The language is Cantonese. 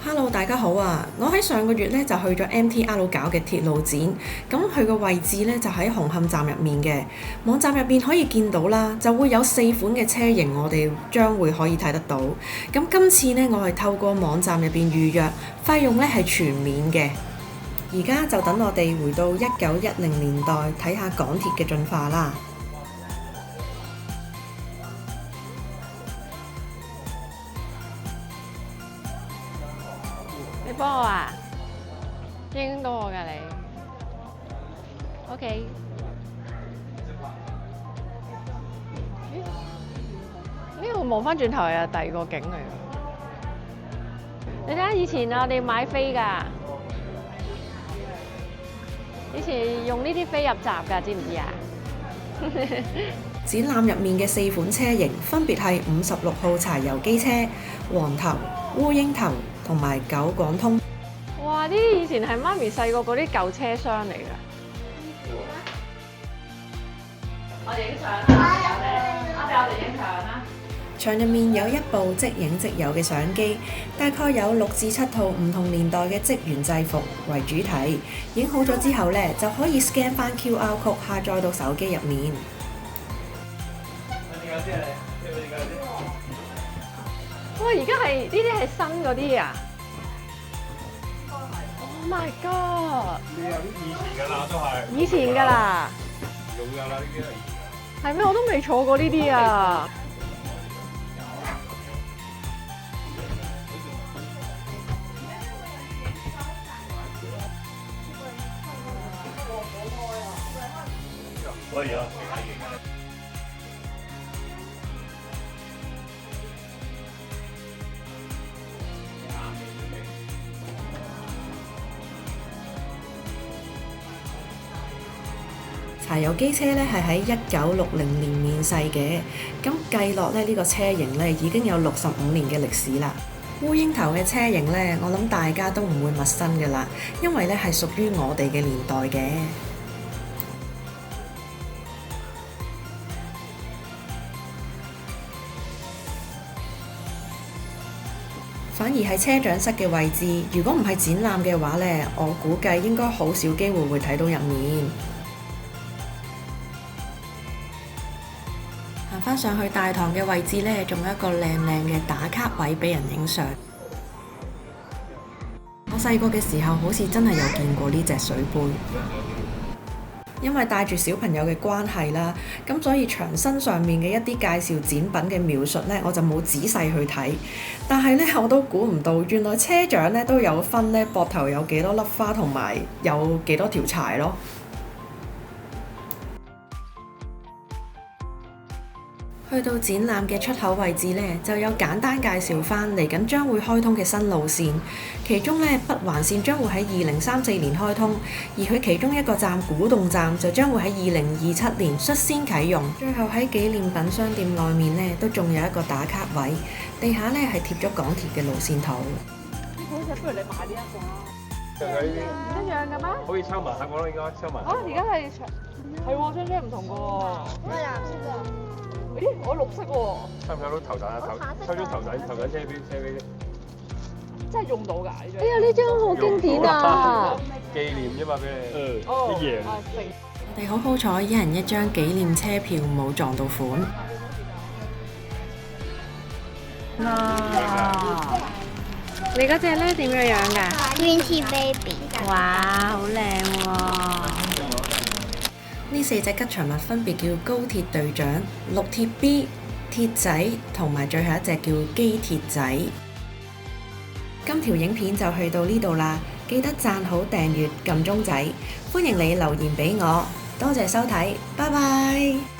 Hello，大家好啊！我喺上個月咧就去咗 MTR 搞嘅鐵路展，咁佢個位置咧就喺紅磡站入面嘅。網站入邊可以見到啦，就會有4款嘅車型，我哋將會可以睇得到。咁今次呢，我係透過網站入邊預約，費用咧係全免嘅。而家就等我哋回到1910年代睇下港鐵嘅進化啦。你幫我啊？應到我㗎你。OK。呢個望翻轉頭又第二個景嚟㗎。你睇下以前我哋買飛㗎，以前用呢啲飛入閘㗎，知唔知啊？展覽入面嘅4款車型分別係56號柴油機車、黃頭、烏蠅頭同埋九廣通。哇！呢啲以前係媽咪細個嗰啲舊車廂嚟㗎。我哋影相啦，我哋影相啦。場入面有一部即影即有嘅相機，大概有6至7套唔同年代嘅職員制服為主題。影好咗之後呢，就可以 scan 翻 QR code 下載到手機入面。哇！而家係呢啲係新嗰啲啊！Oh my god！呢有啲以前㗎啦，都係。以前㗎啦。用㗎啦，呢啲係。係咩？我都未坐過呢啲啊！可以啊。柴油機車咧係喺1960年面世嘅，咁計落咧呢個車型咧已經有65年嘅歷史啦。烏蠅頭嘅車型咧，我諗大家都唔會陌生㗎啦，因為咧係屬於我哋嘅年代嘅。反而係車長室嘅位置，如果唔係展覽嘅話咧，我估計應該好少機會會睇到入面。行返上去大堂嘅位置呢，仲有一個靚靚嘅打卡位俾人影相。我細個嘅時候好似真係有見過呢隻水杯，因為帶住小朋友嘅關係啦，咁所以牆身上面嘅一啲介紹展品嘅描述呢，我就冇仔細去睇。但係呢，我都估唔到，原來車長呢都有分呢，膊頭有幾多粒花同埋有幾多條柴咯。去到展覽嘅出口位置呢，就有簡單介紹返嚟緊將會開通嘅新路線。其中呢，北環線將會喺2034年開通，而佢其中一個站古洞站就將會喺2027年率先啟用。最後喺紀念品商店外面呢，都仲有一個打卡位，地下呢係貼咗港鐵嘅路線圖。好似不如你買呢一個啦。一一樣嘅咩？可以抽埋盒咯，應該抽埋。啊！而家係喎，張車唔同嘅喎。我藍色㗎。咦？我綠色喎。抽唔抽到頭仔啊？抽咗頭仔車飛真係用到㗎呢張。哎呀！呢張好經典啊！紀念啫嘛，俾你。哦。一樣。我哋好彩，一人一張紀念車票，冇撞到款。哇！你嗰隻咧點樣樣㗎 Twenty Baby。哇！好靚喎！呢4隻吉祥物分別叫高鐵隊長、綠鐵 B、鐵仔同埋最後一隻叫機鐵仔。今條影片就去到呢度啦，記得讚好、訂閱、撳鐘仔，歡迎你留言俾我，多謝收睇，拜拜。